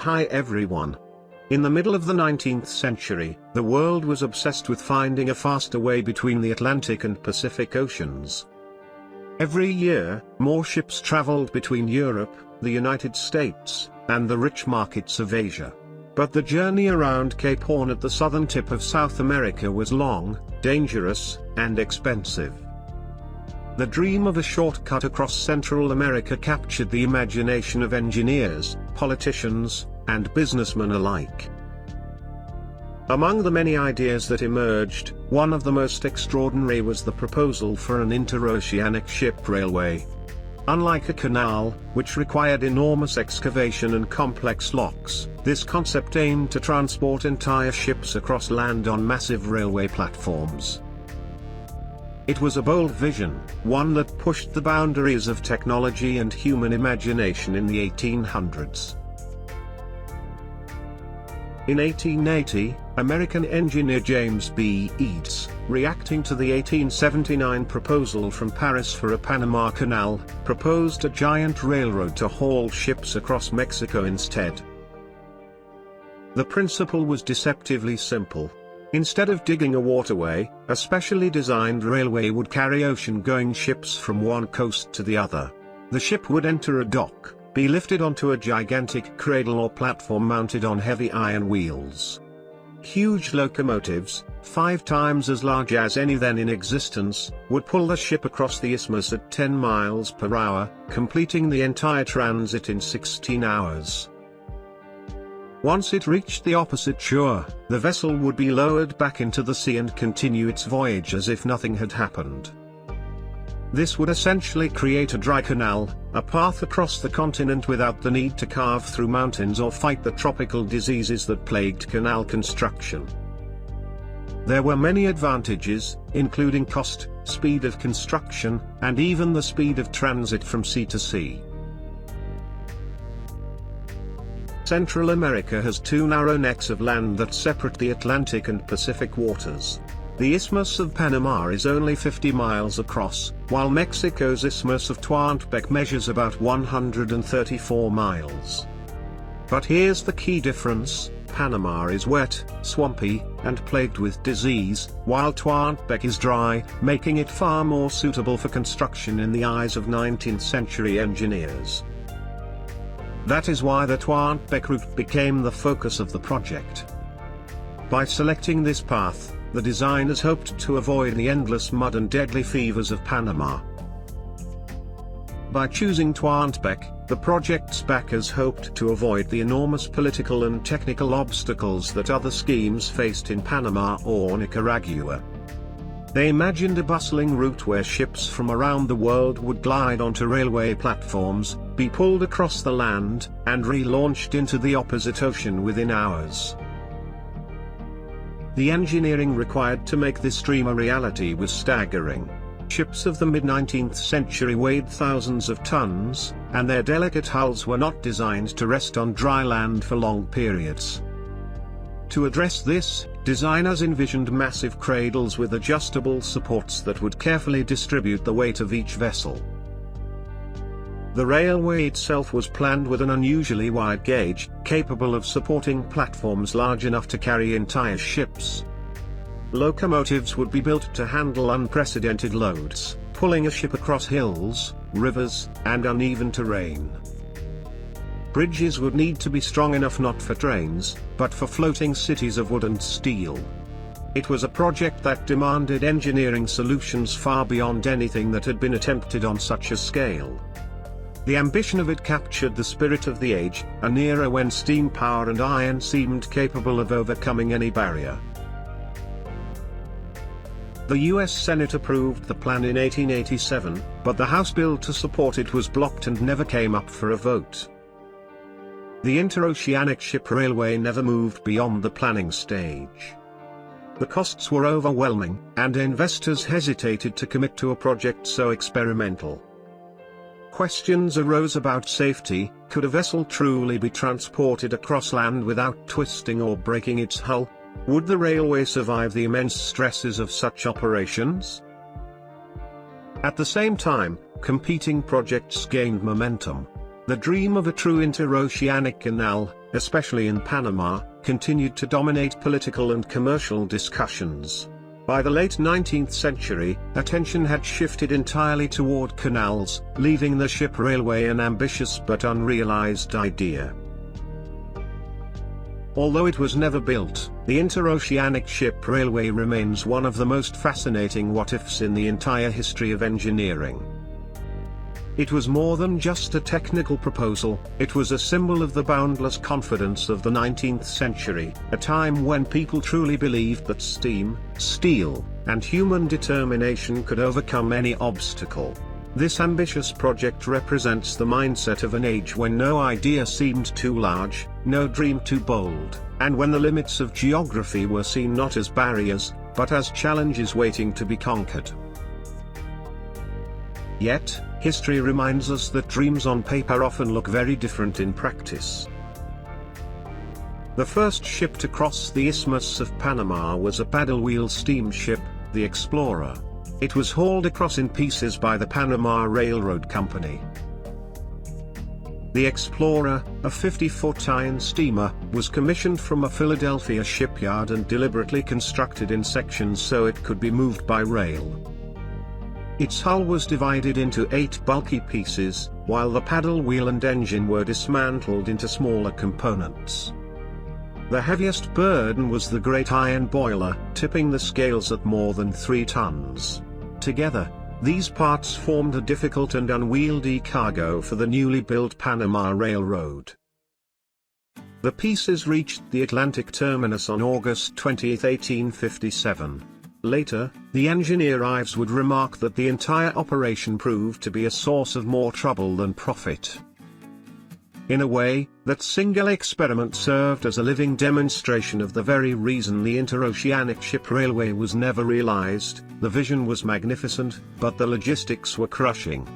Hi everyone. In the middle of the 19th century, the world was obsessed with finding a faster way between the Atlantic and Pacific Oceans. Every year, more ships traveled between Europe, the United States, and the rich markets of Asia. But the journey around Cape Horn at the southern tip of South America was long, dangerous, and expensive. The dream of a shortcut across Central America captured the imagination of engineers, politicians, and businessmen alike. Among the many ideas that emerged, one of the most extraordinary was the proposal for an interoceanic ship railway. Unlike a canal, which required enormous excavation and complex locks, this concept aimed to transport entire ships across land on massive railway platforms. It was a bold vision, one that pushed the boundaries of technology and human imagination in the 1800s. In 1880, American engineer James B. Eads, reacting to the 1879 proposal from Paris for a Panama Canal, proposed a giant railroad to haul ships across Mexico instead. The principle was deceptively simple. Instead of digging a waterway, a specially designed railway would carry ocean-going ships from one coast to the other. The ship would enter a dock, be lifted onto a gigantic cradle or platform mounted on heavy iron wheels. Huge locomotives, 5 times as large as any then in existence, would pull the ship across the isthmus at 10 miles per hour, completing the entire transit in 16 hours. Once it reached the opposite shore, the vessel would be lowered back into the sea and continue its voyage as if nothing had happened. This would essentially create a dry canal, a path across the continent without the need to carve through mountains or fight the tropical diseases that plagued canal construction. There were many advantages, including cost, speed of construction, and even the speed of transit from sea to sea. Central America has 2 narrow necks of land that separate the Atlantic and Pacific waters. The Isthmus of Panama is only 50 miles across, while Mexico's Isthmus of Tehuantepec measures about 134 miles. But here's the key difference: Panama is wet, swampy, and plagued with disease, while Tehuantepec is dry, making it far more suitable for construction in the eyes of 19th century engineers. That is why the Tehuantepec route became the focus of the project. By selecting this path, the designers hoped to avoid the endless mud and deadly fevers of Panama. By choosing Tehuantepec, the project's backers hoped to avoid the enormous political and technical obstacles that other schemes faced in Panama or Nicaragua. They imagined a bustling route where ships from around the world would glide onto railway platforms, be pulled across the land, and relaunched into the opposite ocean within hours. The engineering required to make this dream a reality was staggering. Ships of the mid-19th century weighed thousands of tons, and their delicate hulls were not designed to rest on dry land for long periods. To address this, designers envisioned massive cradles with adjustable supports that would carefully distribute the weight of each vessel. The railway itself was planned with an unusually wide gauge, capable of supporting platforms large enough to carry entire ships. Locomotives would be built to handle unprecedented loads, pulling a ship across hills, rivers, and uneven terrain. Bridges would need to be strong enough not for trains, but for floating cities of wood and steel. It was a project that demanded engineering solutions far beyond anything that had been attempted on such a scale. The ambition of it captured the spirit of the age, an era when steam power and iron seemed capable of overcoming any barrier. The US Senate approved the plan in 1887, but the House bill to support it was blocked and never came up for a vote. The Interoceanic ship railway never moved beyond the planning stage. The costs were overwhelming, and investors hesitated to commit to a project so experimental. Questions arose about safety. Could a vessel truly be transported across land without twisting or breaking its hull? Would the railway survive the immense stresses of such operations? At the same time, competing projects gained momentum. The dream of a true interoceanic canal, especially in Panama, continued to dominate political and commercial discussions. By the late 19th century, attention had shifted entirely toward canals, leaving the ship railway an ambitious but unrealized idea. Although it was never built, the Interoceanic ship railway remains one of the most fascinating what-ifs in the entire history of engineering. It was more than just a technical proposal, it was a symbol of the boundless confidence of the 19th century, a time when people truly believed that steam, steel, and human determination could overcome any obstacle. This ambitious project represents the mindset of an age when no idea seemed too large, no dream too bold, and when the limits of geography were seen not as barriers, but as challenges waiting to be conquered. Yet, history reminds us that dreams on paper often look very different in practice. The first ship to cross the Isthmus of Panama was a paddle-wheel steamship, the Explorer. It was hauled across in pieces by the Panama Railroad Company. The Explorer, a 50-foot iron steamer, was commissioned from a Philadelphia shipyard and deliberately constructed in sections so it could be moved by rail. Its hull was divided into 8 bulky pieces, while the paddle wheel and engine were dismantled into smaller components. The heaviest burden was the great iron boiler, tipping the scales at more than 3 tons. Together, these parts formed a difficult and unwieldy cargo for the newly built Panama Railroad. The pieces reached the Atlantic terminus on August 20, 1857. Later, the engineer Ives would remark that the entire operation proved to be a source of more trouble than profit. In a way, that single experiment served as a living demonstration of the very reason the Interoceanic ship railway was never realized. The vision was magnificent, but the logistics were crushing.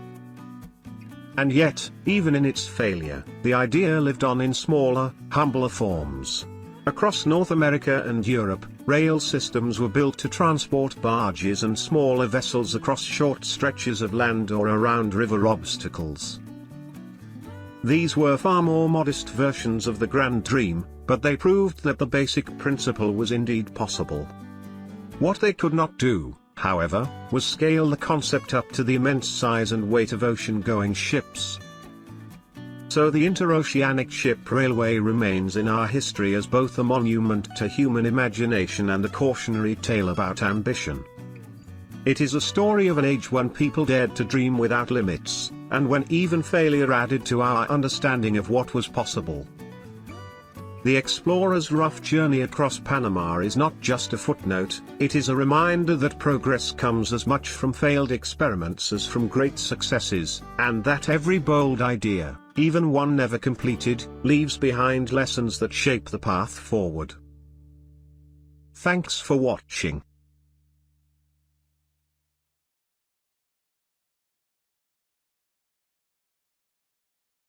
And yet, even in its failure, the idea lived on in smaller, humbler forms. Across North America and Europe, rail systems were built to transport barges and smaller vessels across short stretches of land or around river obstacles. These were far more modest versions of the grand dream, but they proved that the basic principle was indeed possible. What they could not do, however, was scale the concept up to the immense size and weight of ocean-going ships. So the Interoceanic ship railway remains in our history as both a monument to human imagination and a cautionary tale about ambition. It is a story of an age when people dared to dream without limits, and when even failure added to our understanding of what was possible. The explorer's rough journey across Panama is not just a footnote, it is a reminder that progress comes as much from failed experiments as from great successes, and that every bold idea, even one never completed, leaves behind lessons that shape the path forward. Thanks for watching.